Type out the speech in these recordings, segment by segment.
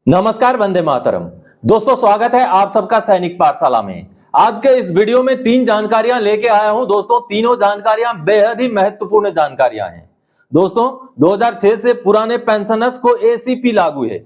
नमस्कार, वंदे मातरम। दोस्तों, स्वागत है आप सबका सैनिक पाठशाला में। आज के इस वीडियो में 3 जानकारियां लेके आया हूं। दोस्तों, तीनों जानकारियां बेहद ही महत्वपूर्ण जानकारियां हैं। दोस्तों, 2006 से पुराने पेंशनर्स को एसीपी लागू है।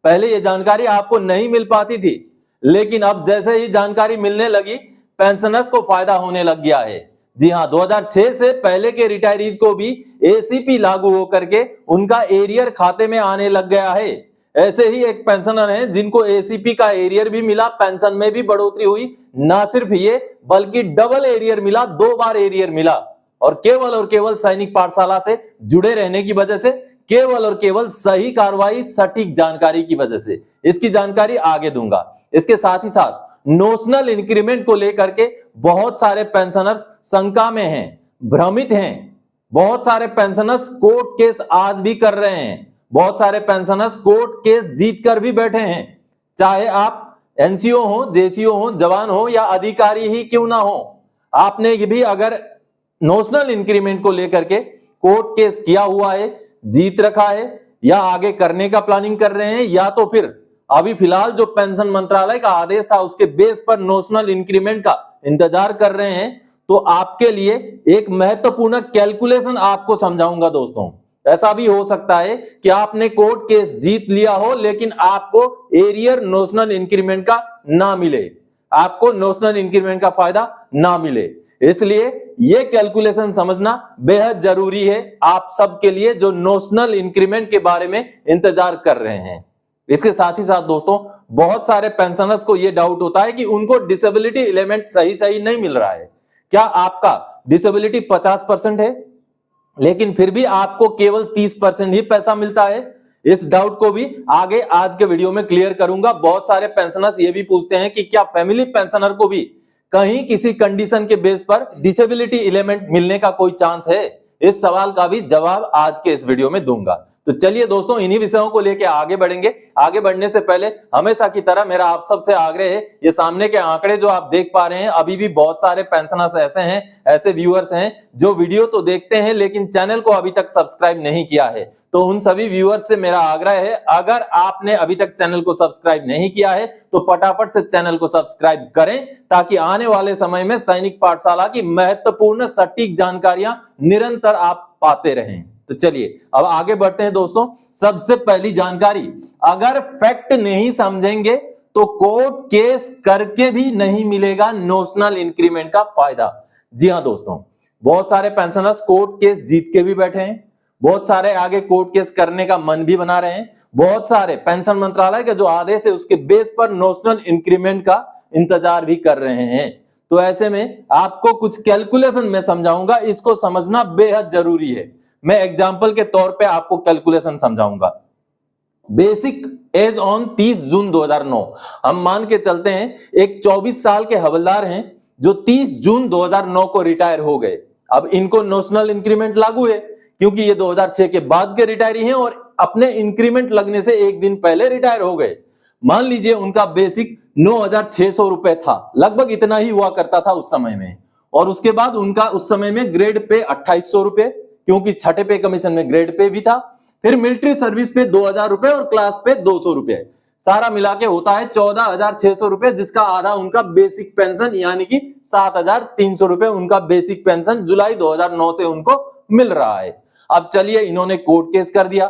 पहले ये जानकारी आपको नहीं मिल पाती थी, लेकिन अब जैसे ही जानकारी मिलने लगी, पेंशनर्स को फायदा होने लग गया है। जी हां, 2006 से पहले के रिटायरीज को भी एसीपी लागू होकर के उनका एरियर खाते में आने लग गया है। ऐसे ही एक पेंशनर हैं जिनको एसीपी का एरियर भी मिला, पेंशन में भी बढ़ोतरी हुई। ना सिर्फ ये, बल्कि डबल एरियर मिला, 2 बार एरियर मिला। और केवल सैनिक पाठशाला से जुड़े रहने की वजह से, केवल और केवल सही कार्रवाई, सटीक जानकारी की वजह से इसकी जानकारी आगे दूंगा। इसके साथ ही साथ नोशनल इंक्रीमेंट को लेकर के बहुत सारे पेंशनर्स शंका में हैं, भ्रमित हैं। बहुत सारे पेंशनर्स कोर्ट केस आज भी कर रहे हैं। बहुत सारे पेंशनर्स कोर्ट केस जीत कर भी बैठे हैं। चाहे आप एनसीओ हो, जेसीओ हो, जवान हो या अधिकारी ही क्यों ना हो, आपने भी अगर नोशनल इंक्रीमेंट को लेकर के कोर्ट केस किया हुआ है, जीत रखा है, या आगे करने का प्लानिंग कर रहे हैं, या तो फिर अभी फिलहाल जो पेंशन मंत्रालय का आदेश था उसके बेस पर नोशनल इंक्रीमेंट का इंतजार कर रहे हैं, तो आपके लिए एक महत्वपूर्ण कैलकुलेशन आपको समझाऊंगा। दोस्तों, ऐसा भी हो सकता है कि आपने कोर्ट केस जीत लिया हो, लेकिन आपको एरियर नोशनल इंक्रीमेंट का ना मिले, आपको नोशनल इंक्रीमेंट का फायदा ना मिले। इसलिए यह कैलकुलेशन समझना बेहद जरूरी है आप सबके लिए जो नोशनल इंक्रीमेंट के बारे में इंतजार कर रहे हैं। इसके साथ ही साथ दोस्तों, बहुत सारे पेंशनर्स को यह डाउट होता है कि उनको डिसेबिलिटी एलिमेंट सही नहीं मिल रहा है। क्या आपका डिसेबिलिटी 50% है, लेकिन फिर भी आपको केवल 30% ही पैसा मिलता है? इस डाउट को भी आगे आज के वीडियो में क्लियर करूंगा। बहुत सारे पेंशनर्स ये भी पूछते हैं कि क्या फैमिली पेंशनर को भी कहीं किसी कंडीशन के बेस पर डिसेबिलिटी एलिमेंट मिलने का कोई चांस है? इस सवाल का भी जवाब आज के इस वीडियो में दूंगा। तो चलिए दोस्तों, इन्हीं विषयों को लेकर आगे बढ़ेंगे। आगे बढ़ने से पहले हमेशा की तरह मेरा आप सबसे आग्रह है, ये सामने के आंकड़े जो आप देख पा रहे हैं, अभी भी बहुत सारे पेंशनर्स ऐसे हैं, ऐसे व्यूअर्स हैं जो वीडियो तो देखते हैं लेकिन चैनल को अभी तक सब्सक्राइब नहीं किया है। तो उन सभी व्यूअर्स से मेरा आग्रह है, अगर आपने अभी तक चैनल को सब्सक्राइब नहीं किया है तो फटाफट से चैनल को सब्सक्राइब करें, ताकि आने वाले समय में सैनिक पाठशाला की महत्वपूर्ण सटीक जानकारियां निरंतर आप पाते रहें। तो चलिए अब आगे बढ़ते हैं दोस्तों। सबसे पहली जानकारी, अगर फैक्ट नहीं समझेंगे तो कोर्ट केस करके भी नहीं मिलेगा नोशनल इंक्रीमेंट का फायदा। जी हां दोस्तों, बहुत सारे पेंशनर्स कोर्ट केस जीत के भी बैठे हैं, बहुत सारे आगे कोर्ट केस करने का मन भी बना रहे हैं, बहुत सारे पेंशन मंत्रालय का जो आदेश है उसके बेस पर नोशनल इंक्रीमेंट का इंतजार भी कर रहे हैं। तो ऐसे में आपको कुछ कैलकुलेशन में समझाऊंगा, इसको समझना बेहद जरूरी है। मैं एग्जाम्पल के तौर पे आपको कैलकुलेशन समझाऊंगा। बेसिक एज ऑन 30 जून 2009, हम मान के चलते हैं एक 24 साल के हवलदार हैं जो 30 जून 2009 को रिटायर हो गए। अब इनको नोशनल इंक्रीमेंट लागू है क्योंकि ये 2006 के बाद के रिटायरी हैं और अपने इंक्रीमेंट लगने से एक दिन पहले रिटायर हो गए। मान लीजिए उनका बेसिक 9,600 रुपए था, लगभग इतना ही हुआ करता था उस समय में। और उसके बाद उनका उस समय में ग्रेड पे 2,800 रुपए, क्योंकि छठे पे कमीशन में ग्रेड पे भी था। फिर मिलिट्री सर्विस पे 2,000 रुपए और क्लास पे 200 रुपए, सारा मिला के होता है 14,600 रुपए, जिसका आधा उनका बेसिक पेंशन यानी कि 7,300 रुपए उनका बेसिक पेंशन जुलाई 2009 से उनको मिल रहा है। अब चलिए, इन्होंने कोर्ट केस कर दिया,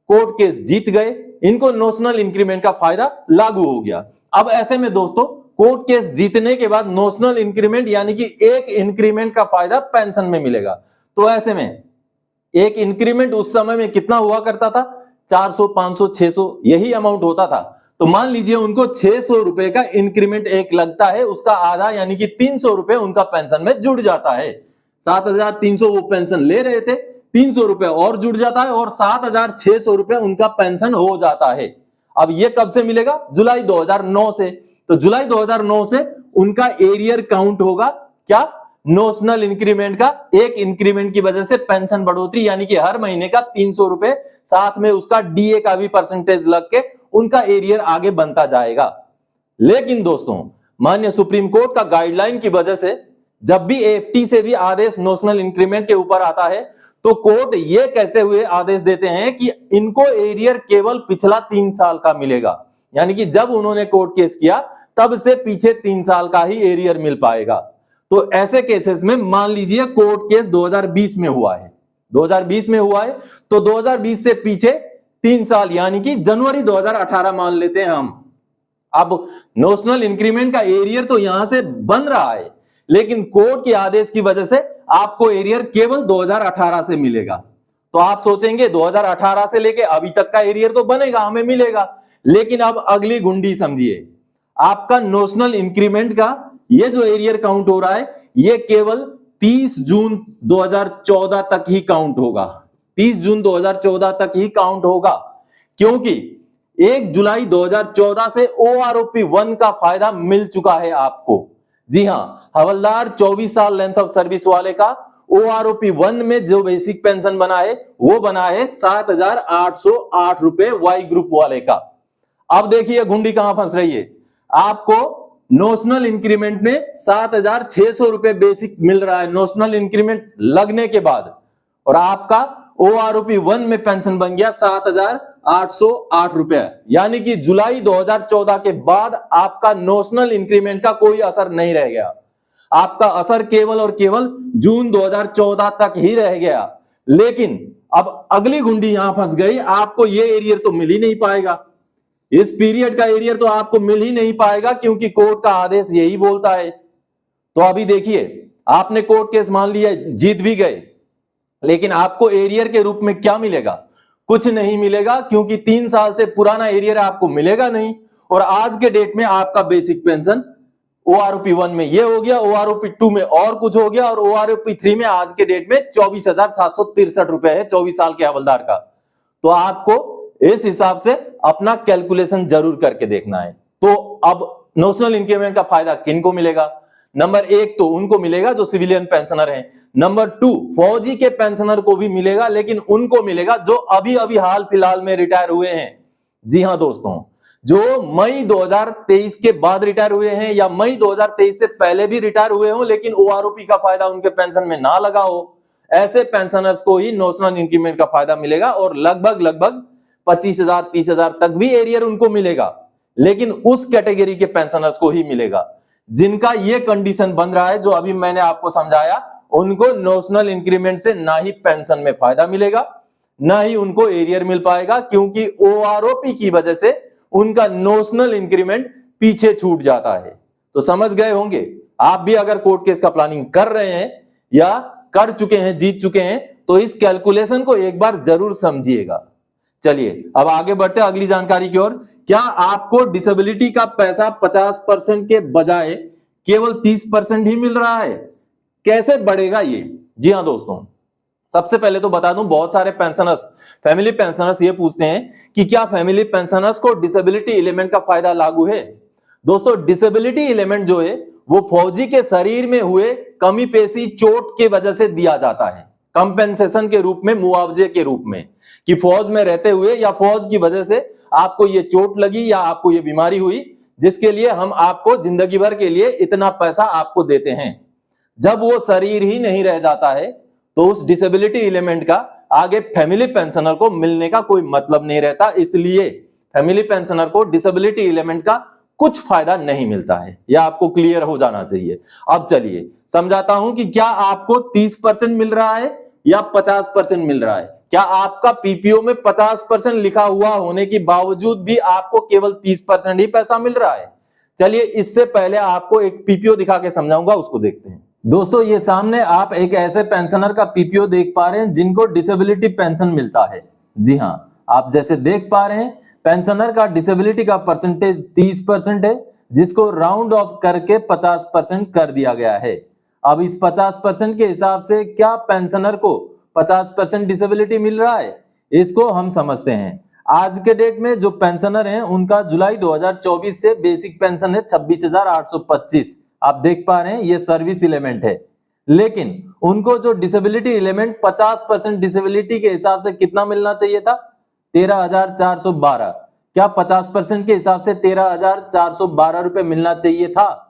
कोर्ट केस जीत गए, इनको नोशनल इंक्रीमेंट का फायदा लागू हो गया। अब ऐसे में दोस्तों, कोर्ट केस जीतने के बाद नोशनल इंक्रीमेंट यानी कि एक इंक्रीमेंट का फायदा पेंशन में मिलेगा। तो ऐसे में एक इंक्रीमेंट उस समय में कितना हुआ करता था? 400, 500, 600 यही अमाउंट होता था। तो मान लीजिए उनको 600 रुपए का इंक्रीमेंट एक लगता है, उसका आधा यानी कि 300 रुपए उनका पेंशन में जुड़ जाता है। 7,300 वो पेंशन ले रहे थे, 300 रुपए और जुड़ जाता है और 7,600 रुपए उनका पेंशन हो जाता है। अब ये कब से मिलेगा? जुलाई 2009 से। तो जुलाई 2009 से उनका एरियर काउंट होगा क्या? नोशनल इंक्रीमेंट का एक इंक्रीमेंट की वजह से पेंशन बढ़ोतरी, यानी कि हर महीने का 300 रुपए, साथ में उसका डीए का भी परसेंटेज लग के उनका एरियर आगे बनता जाएगा। लेकिन दोस्तों, माननीय सुप्रीम कोर्ट का गाइडलाइन की वजह से जब भी एएफटी से भी आदेश नोशनल इंक्रीमेंट के ऊपर आता है तो कोर्ट ये कहते हुए आदेश देते हैं कि इनको एरियर केवल पिछला 3 साल का मिलेगा। यानी कि जब उन्होंने कोर्ट केस किया तब से पीछे 3 साल का ही एरियर मिल पाएगा। तो ऐसे केसेस में मान लीजिए कोर्ट केस 2020 में हुआ है, 2020 में हुआ है, तो 2020 से पीछे 3 साल यानी कि जनवरी 2018 मान लेते हैं हम। अब नोशनल इंक्रीमेंट का एरियर तो यहां से बन रहा है, लेकिन कोर्ट के आदेश की वजह से आपको एरियर केवल 2018 से मिलेगा। तो आप सोचेंगे 2018 से लेके अभी तक का एरियर तो बनेगा, हमें मिलेगा, लेकिन अब अगली गुंडी समझिए, आपका नोशनल इंक्रीमेंट का ये जो एरियर काउंट हो रहा है ये केवल 30 जून 2014 तक ही काउंट होगा, 30 जून 2014 तक ही काउंट होगा, क्योंकि 1 जुलाई 2014 से OROP 1 का फायदा मिल चुका है आपको। जी हां, हवलदार 24 साल लेंथ ऑफ सर्विस वाले का OROP 1 में जो बेसिक पेंशन बना है वो बना है 7,808 रुपए वाई ग्रुप वाले का। अब देखिए गुंडी कहां फंस रही है, आपको नोशनल इंक्रीमेंट में 7,600 रुपए बेसिक मिल रहा है नोशनल इंक्रीमेंट लगने के बाद, और आपका OROP 1 में पेंशन बन गया 7,808 रुपए, यानी कि जुलाई 2014 के बाद आपका नोशनल इंक्रीमेंट का कोई असर नहीं रह गया, आपका असर केवल और केवल जून 2014 तक ही रह गया। लेकिन अब अगली गुंडी यहां फंस गई, आपको ये एरियर तो मिल ही नहीं पाएगा, इस पीरियड का एरियर तो आपको मिल ही नहीं पाएगा, क्योंकि कोर्ट का आदेश यही बोलता है। तो अभी देखिए, आपने कोर्ट केस मान लिया, जीत भी गए, लेकिन आपको एरियर के रूप में क्या मिलेगा? कुछ नहीं मिलेगा, क्योंकि 3 साल से पुराना एरियर आपको मिलेगा नहीं, और आज के डेट में आपका बेसिक पेंशन OROP 1 में ये हो गया, OROP 2 में और कुछ हो गया, और OROP 3 में आज के डेट में 24,763 रुपए है 24 साल के हवलदार का। तो आपको इस हिसाब से अपना कैलकुलेशन जरूर करके देखना है। तो अब नोशनल इंक्रीमेंट का फायदा किनको मिलेगा? नंबर 1 तो उनको मिलेगा जो सिविलियन पेंशनर हैं। नंबर 2 फौजी के पेंशनर को भी मिलेगा, लेकिन उनको मिलेगा जो अभी अभी हाल फिलहाल में रिटायर हुए हैं। जी हां दोस्तों, जो मई 2023 के बाद रिटायर हुए हैं या मई 2023 से पहले भी रिटायर हुए हो, लेकिन OROP का फायदा उनके पेंशन में ना लगा हो, ऐसे पेंशनर्स को ही नोशनल इंक्रीमेंट का फायदा मिलेगा, और लगभग 25,000 30,000 तक भी एरियर उनको मिलेगा, लेकिन उस कैटेगरी के पेंशनर्स को ही मिलेगा जिनका ये कंडीशन बन रहा है जो अभी मैंने आपको समझाया। उनको नोशनल इंक्रीमेंट से ना ही पेंशन में फायदा मिलेगा, ना ही उनको एरियर मिल पाएगा, क्योंकि OROP की वजह से उनका नोशनल इंक्रीमेंट पीछे छूट जाता है। तो समझ गए होंगे, आप भी अगर कोर्ट केस का प्लानिंग कर रहे हैं या कर चुके हैं, जीत चुके हैं, तो इस कैलकुलेशन को एक बार जरूर समझिएगा। चलिए अब आगे बढ़ते हैं अगली जानकारी की ओर। क्या आपको डिसेबिलिटी का पैसा 50% के बजाय केवल 30% ही मिल रहा है? कैसे बढ़ेगा ये? जी हां दोस्तों, सबसे पहले तो बता दूं, बहुत सारे पेंशनर्स, फैमिली पेंशनर्स ये पूछते हैं कि क्या फैमिली पेंशनर्स को डिसेबिलिटी एलिमेंट का फायदा लागू है? दोस्तों, डिसेबिलिटी एलिमेंट जो है वो फौजी के शरीर में हुए कमी पेशी चोट के वजह से दिया जाता है, कंपेंसेशन के रूप में, मुआवजे के रूप में, कि फौज में रहते हुए या फौज की वजह से आपको ये चोट लगी या आपको ये बीमारी हुई, जिसके लिए हम आपको जिंदगी भर के लिए इतना पैसा आपको देते हैं। जब वो शरीर ही नहीं रह जाता है तो उस डिसेबिलिटी एलिमेंट का आगे फैमिली पेंशनर को मिलने का कोई मतलब नहीं रहता, इसलिए फैमिली पेंशनर को डिसेबिलिटी एलिमेंट का कुछ फायदा नहीं मिलता है, यह आपको क्लियर हो जाना चाहिए। अब चलिए समझाता हूं कि क्या आपको 30% मिल रहा है या 50% मिल रहा है। क्या आपका पीपीओ में 50% लिखा हुआ होने के बावजूद भी आपको केवल 30% ही पैसा मिल रहा है? चलिए इससे पहले आपको एक पीपीओ दिखा के समझाऊंगा, उसको देखते हैं। दोस्तों, ये सामने आप एक ऐसे पेंशनर का पीपीओ देख पा रहे हैं जिनको डिसेबिलिटी पेंशन मिलता है। जी हां, आप जैसे देख पा रहे हैं पेंशनर का डिसेबिलिटी का परसेंटेज 30% है, जिसको राउंड ऑफ करके 50% कर दिया गया है। अब इस 50% के हिसाब से क्या पेंशनर को 50% डिसेबिलिटी मिल रहा है, इसको हम समझते हैं। आज के डेट में जो पेंशनर हैं उनका जुलाई 2024 से बेसिक पेंशन है 26,825। आप देख पा रहे हैं ये सर्विस एलिमेंट है, लेकिन उनको जो डिसेबिलिटी एलिमेंट 50% डिसेबिलिटी के हिसाब से कितना मिलना चाहिए था? 13,412। क्या 50% के हिसाब से 13,412 रुपए मिलना चाहिए था?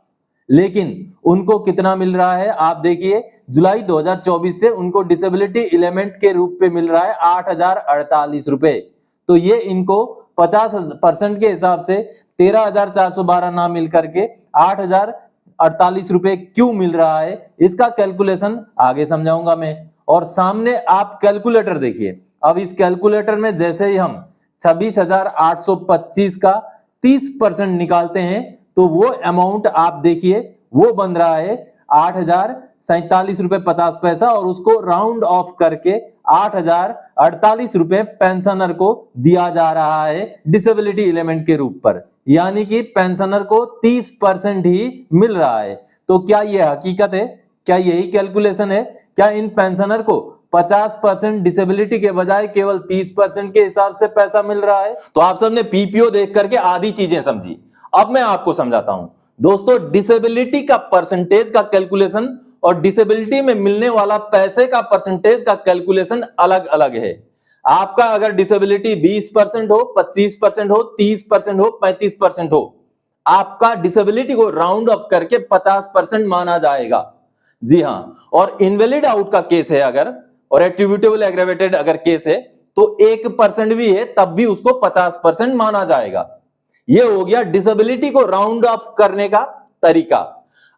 लेकिन उनको कितना मिल रहा है आप देखिए, जुलाई 2024 से उनको डिसेबिलिटी एलिमेंट के रूप में मिल रहा है 8,048 रुपए। तो ये इनको 50% के हिसाब से 13,412 ना मिल करके 8,048 रुपए क्यों मिल रहा है, इसका कैलकुलेशन आगे समझाऊंगा मैं। और सामने आप कैलकुलेटर देखिए। अब इस कैलकुलेटर में जैसे ही हम 26,825 का 30% निकालते हैं तो वो अमाउंट आप देखिए वो बन रहा है 8,047 रुपए 50 पैसा, और उसको राउंड ऑफ करके 8,048 रुपए पेंशनर को दिया जा रहा है डिसेबिलिटी एलिमेंट के रूप पर, यानी कि पेंशनर को 30% ही मिल रहा है। तो क्या यह हकीकत है? क्या यही कैलकुलेशन है? क्या इन पेंशनर को 50% डिसेबिलिटी के बजाय केवल 30% के हिसाब से पैसा मिल रहा है? तो आप सबने पीपीओ देख करके आधी चीजें समझी। अब मैं आपको समझाता हूं। दोस्तों, डिसेबिलिटी का परसेंटेज का कैलकुलेशन और डिसेबिलिटी में मिलने वाला पैसे का परसेंटेज का कैलकुलेशन अलग अलग है। आपका अगर डिसेबिलिटी 20% हो, 25% हो, 30% हो, 35% हो, आपका डिसेबिलिटी को राउंड अप करके 50% माना जाएगा। जी हां, और इनवैलिड आउट का केस है अगर, और एट्रीब्यूटेबल एग्रेवेटेड अगर केस है तो 1% भी है तब भी उसको 50% माना जाएगा। यह हो गया डिसेबिलिटी को राउंड ऑफ करने का तरीका।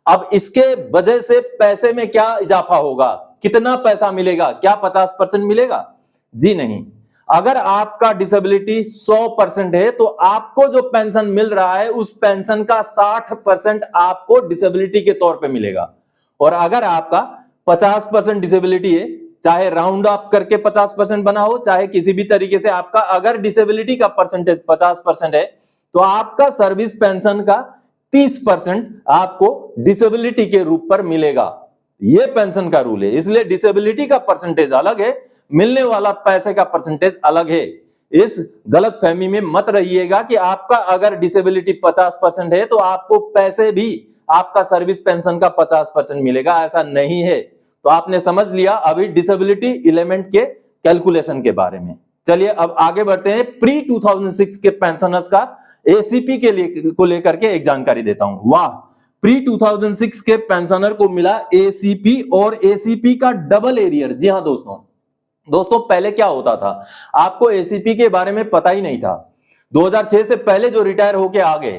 अब इसके वजह से पैसे में क्या इजाफा होगा? कितना पैसा मिलेगा? क्या 50% मिलेगा? जी नहीं। अगर आपका डिसेबिलिटी 100% है तो आपको जो पेंशन मिल रहा है उस पेंशन का 60% आपको डिसेबिलिटी के तौर पे मिलेगा। और अगर आपका 50% डिसेबिलिटी है, चाहे राउंड ऑफ करके 50% बना हो, चाहे किसी भी तरीके से आपका अगर डिसेबिलिटी का परसेंटेज 50% है तो आपका सर्विस पेंशन का 30% आपको डिसेबिलिटी के रूप पर मिलेगा। यह पेंशन का रूल है, इसलिए डिसेबिलिटी का परसेंटेज अलग है, मिलने वाला पैसे का परसेंटेज अलग है। इस गलत फहमी में मत रहिएगा कि आपका अगर डिसेबिलिटी 50% है तो आपको पैसे भी आपका सर्विस पेंशन का 50% मिलेगा, ऐसा नहीं है। तो आपने समझ लिया अभी डिसेबिलिटी एलिमेंट के कैलकुलेशन के बारे में। चलिए अब आगे बढ़ते हैं। प्री 2006 के पेंशनर्स का एसीपी के लिए को लेकर के एक जानकारी देता हूं। वाह, प्री 2006 के पेंशनर को मिला एसीपी और एसीपी का डबल एरियर। जी हां दोस्तों, पहले क्या होता था, आपको एसीपी के बारे में पता ही नहीं था। 2006 से पहले जो रिटायर होके आ गए,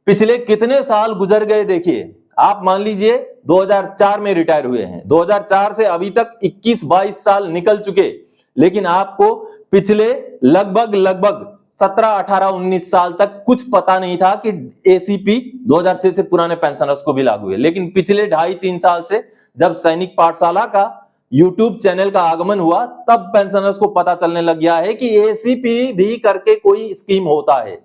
पिछले कितने साल गुजर गए देखिए। आप मान लीजिए 2004 में रिटायर हुए हैं, 2004 से अभी तक 21-22 साल निकल चुके, लेकिन आपको पिछले लगभग 17, 18, 19 साल तक कुछ पता नहीं था कि एसीपी 2006 से पुराने पेंशनर्स को भी लागू है। लेकिन पिछले 2.5-3 साल से जब सैनिक पाठशाला का यूट्यूब चैनल का आगमन हुआ तब पेंशनर्स को पता चलने लग गया है कि एसीपी भी करके कोई स्कीम होता है।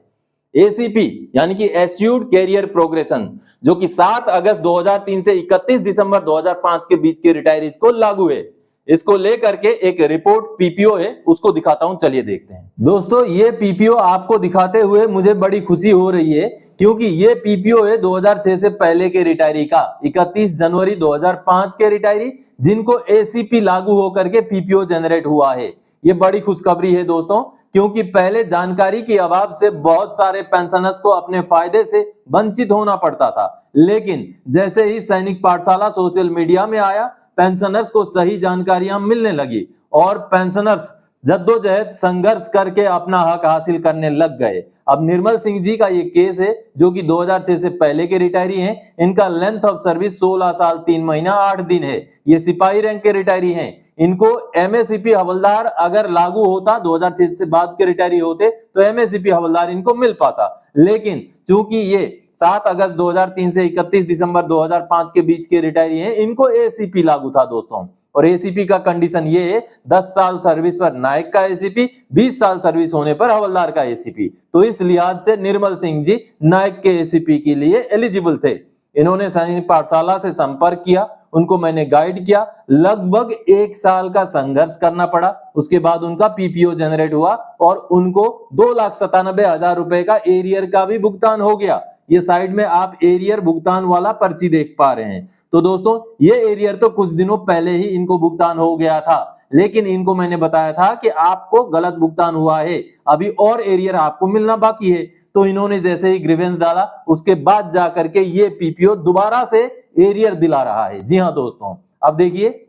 एसीपी यानी कि एस्यूर्ड कैरियर प्रोग्रेशन, जो कि 7 अगस्त 2003 से 31 दिसंबर 2005 के बीच के रिटायरीज को लागू है। इसको लेकर के एक रिपोर्ट पीपीओ है, उसको दिखाता हूं, चलिए देखते हैं। दोस्तों, ये पीपीओ आपको दिखाते हुए मुझे बड़ी खुशी हो रही है, क्योंकि ये पीपीओ है 2006 से पहले के रिटायरी का, 31 जनवरी 2005 के रिटायरी जिनको एसीपी लागू होकर के पीपीओ जनरेट हुआ है। ये बड़ी खुशखबरी है दोस्तों, क्योंकि पहले जानकारी के अभाव से बहुत सारे पेंशनर्स को अपने फायदे से वंचित होना पड़ता था। लेकिन जैसे ही सैनिक पाठशाला सोशल मीडिया में आया, पेंशनर्स को सही जानकारियां मिलने लगी और पेंशनर्स जद्दोजहद संघर्ष करके अपना हक हासिल करने लग गए। अब निर्मल सिंह जी का ये केस है जो कि 2006 से पहले के रिटायरी हैं। इनका लेंथ ऑफ सर्विस 16 साल 3 महीना 8 दिन है। ये सिपाही रैंक के रिटायरी हैं। इनको एमएससीपी हवलदार अगर लागू होता, 2006 से बाद के रिटायरी होते तो एमएससीपी हवलदार इनको मिल पाता। लेकिन चूंकि ये 7 अगस्त 2003 से 31 दिसंबर 2005 के बीच के रिटायरी हैं, इनको एसीपी लागू था दोस्तों। और एसीपी का कंडीशन ये है, 10 साल सर्विस पर नायक का एसीपी, 20 साल सर्विस होने पर हवलदार का एसीपी। तो इस लिहाज से निर्मल सिंह जी नायक के एसीपी के लिए एलिजिबल थे। इन्होंने सैनिक पाठशाला से संपर्क किया, उनको मैंने गाइड किया, लगभग 1 साल का संघर्ष करना पड़ा। उसके बाद उनका पीपीओ जनरेट हुआ और उनको 2,97,000 रुपए का एरियर का भी भुगतान हो गया। ये साइड में आप एरियर भुगतान वाला पर्ची देख पा रहे हैं। तो दोस्तों, ये एरियर तो कुछ दिनों पहले ही इनको भुगतान हो गया था, लेकिन इनको मैंने बताया था कि आपको गलत भुगतान हुआ है, अभी और एरियर आपको मिलना बाकी है। तो इन्होंने जैसे ही ग्रीवेंस डाला, उसके बाद जाकर के ये पीपीओ दोबारा से एरियर दिला रहा है। जी हां दोस्तों, अब देखिए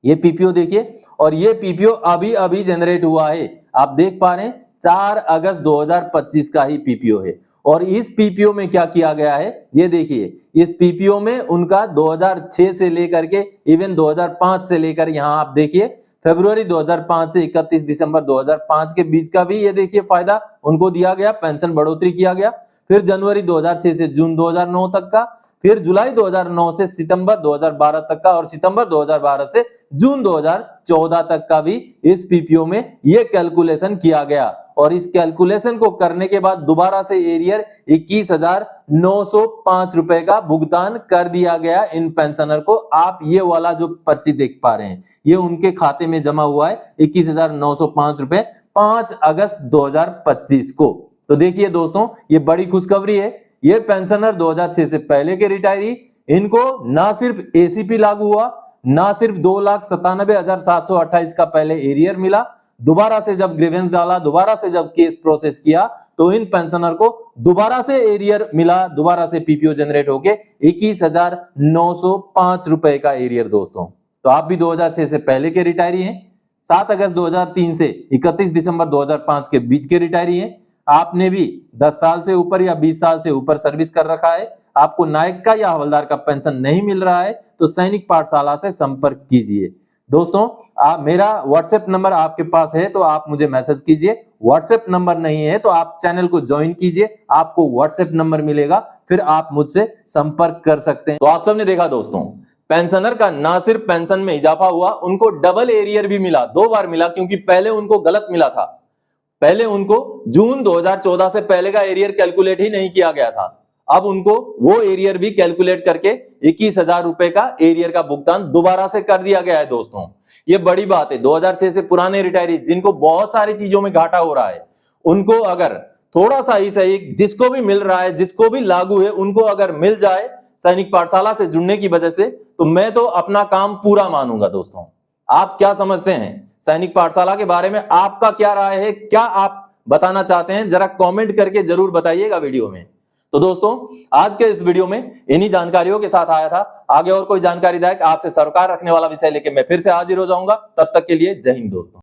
ये पीपीओ देखिए, और ये पीपीओ अभी अभी जनरेट हुआ है। आप देख पा रहे हैं 4 अगस्त 2025 का ही पीपीओ है। और इस पीपीओ में क्या किया गया है, ये देखिए, इस पीपीओ में उनका 2006 से लेकर के इवन 2005 से लेकर यहां आप देखिए फरवरी 2005 से 31 दिसंबर 2005 के बीच का भी ये देखिए फायदा उनको दिया गया, पेंशन बढ़ोतरी किया गया। फिर जनवरी 2006 से जून 2009 तक का, फिर जुलाई 2009 से सितंबर 2012 तक का, और सितंबर 2012 से जून 2014 तक का भी इस पीपीओ में ये कैलकुलेशन किया गया। और इस कैलकुलेशन को करने के बाद दोबारा से एरियर 21,905 रुपए का भुगतान कर दिया गया इन पेंशनर को। आप ये वाला जो पर्ची देख पा रहे हैं ये उनके खाते में जमा हुआ है 21,905 रुपए 5 अगस्त 2025 को। तो देखिए दोस्तों, ये बड़ी खुशखबरी है। ये पेंशनर 2006 से पहले के रिटायरी, इनको ना सिर्फ एसीपी लागू हुआ, ना सिर्फ 2,97,728 का पहले एरियर मिला, दोबारा से जब ग्रीवेंस डाला, दोबारा से जब केस प्रोसेस किया तो इन पेंशनर को दोबारा से एरियर मिला, दोबारा से पीपीओ जनरेट होके 21,905 रुपए का एरियर दोस्तों। तो आप भी 2006 से पहले के रिटायरी हैं, 7 अगस्त 2003 से 31 दिसंबर 2005 के बीच के रिटायरी हैं। आपने भी 10 साल से ऊपर या 20 साल से ऊपर सर्विस कर रखा है, आपको नायक का या हवलदार का पेंशन नहीं मिल रहा है तो सैनिक पाठशाला से संपर्क कीजिए। दोस्तों, मेरा व्हाट्सएप नंबर आपके पास है तो आप मुझे मैसेज कीजिए, व्हाट्सएप नंबर नहीं है तो आप चैनल को ज्वाइन कीजिए, आपको व्हाट्सएप नंबर मिलेगा, फिर आप मुझसे संपर्क कर सकते हैं। तो आप सबने देखा दोस्तों, पेंशनर का ना सिर्फ पेंशन में इजाफा हुआ, उनको डबल एरियर भी मिला, 2 बार मिला, क्योंकि पहले उनको गलत मिला था। पहले उनको जून 2014 से पहले का एरियर कैलकुलेट ही नहीं किया गया था, अब उनको वो एरियर भी कैलकुलेट करके 21,000 रुपए का एरियर का भुगतान दोबारा से कर दिया गया है दोस्तों। ये बड़ी बात है। 2006 से पुराने रिटायरी जिनको बहुत सारी चीजों में घाटा हो रहा है, उनको अगर थोड़ा सा ही सही, जिसको भी मिल रहा है, जिसको भी लागू है, उनको अगर मिल जाए सैनिक पाठशाला से जुड़ने की वजह से, तो मैं तो अपना काम पूरा मानूंगा दोस्तों। आप क्या समझते हैं सैनिक पाठशाला के बारे में? आपका क्या राय है? क्या आप बताना चाहते हैं? जरा कमेंट करके जरूर बताइएगा वीडियो में। तो दोस्तों, आज के इस वीडियो में इन्हीं जानकारियों के साथ आया था। आगे और कोई जानकारीदायक आपसे सरोकार रखने वाला विषय लेके मैं फिर से हाजिर हो जाऊंगा। तब तक के लिए जय हिंद दोस्तों।